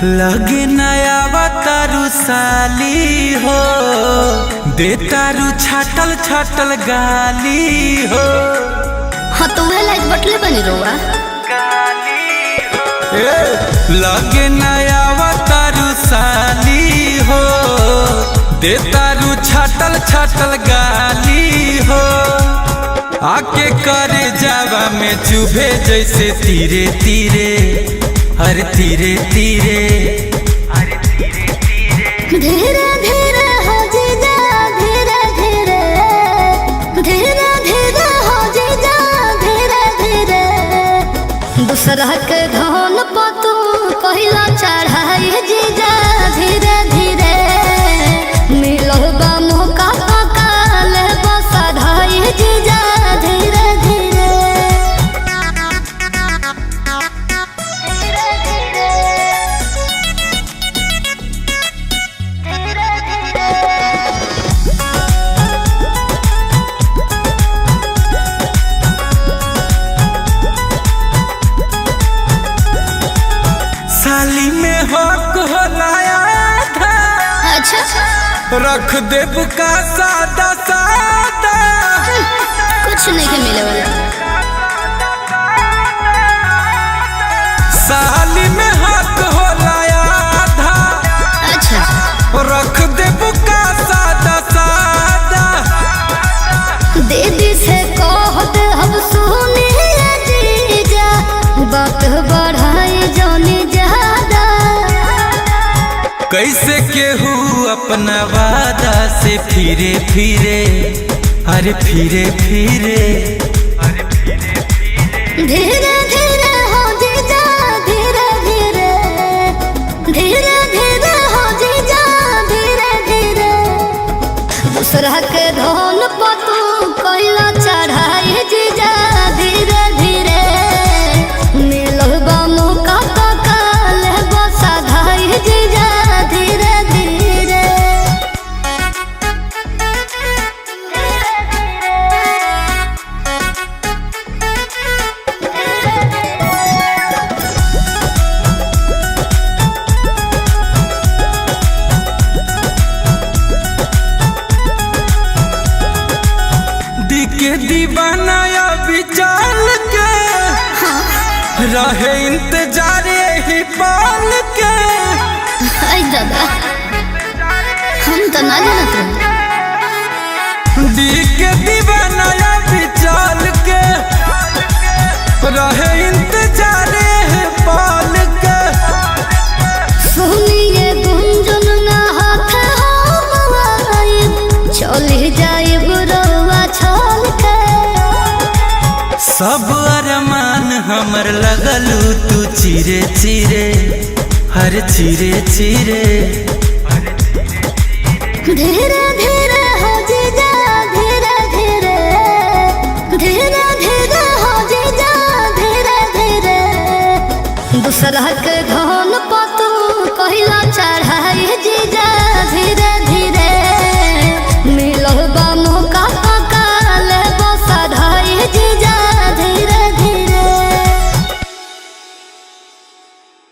लगे नया तारू साली हो, दे तारू छाटल छाटल गाली हो। हाँ तो वह लाइट बटले बनी रोआ। लगे नया तारू साली हो, दे तारू छाटल छाटल गाली हो। आके करे जावा में चुभे जैसे तीरे तीरे, हर तीरे तीरे, धीरे धीरे हो जीजा, धीरे धीरे, धीरे धीरे हो जीजा, धीरे धीरे। दूसरा के धन पतू पहिला चढ़ाई जीजा, धीरे धीरे। मिलो बा मौका पकाल बसा धाई जीजा, धीरे धीरे। साली में हक होलाया था, अच्छा रख देब का सादा सादा। कुछ नहीं के मिले वाला। साली में हक होलाया था, अच्छा रख देब का सादा सादा। दीदी से कह दे हम सुनिए जीजा, बात बढ़ाई जानी ज्यादा। कैसे केहू अपना वादा से फिरे फिरे, अरे फिरे फिरे, धीरे धीरे हो जीजा, धीरे धीरे, धीरे धीरे हो जीजा, धीरे धीरे। दूसरा के धन पतू कोइला चढ़ाई जीजा, धीरे धीरे। मिलो बा मौका पकाल बसा धाई जीजा, धीरे धीरे। दिखे दीवाना अभी चल के, रहे इंतजार ही पाल के। आई दादा हम तो ना जानत रहे। दिखे दीवाना अभी चल के, रहे इंतजार ही पाल के। सुनिए गुंजन ना हाथ हमारी, चली जाए बुरवा छोड़ के। सब अरमान हमर लगलू तू चिरे चिरे, हर चिरे चिरे, धीरे धीरे हो जीजा, धीरे धीरे, धीरे धीरे हो जीजा, धीरे धीरे। दूसरा के धन पतू पहिला चढ़ाई जीजा, धीरे धीरे। मिलो बा मौका पकाल बसा धाई जीजा, धीरे धीरे,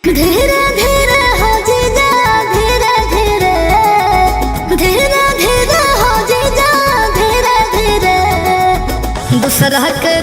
धीरे धीरे हो जीजा, धीरे धीरे, धीरे धीरे हो जीजा, धीरे धीरे। दूसरा के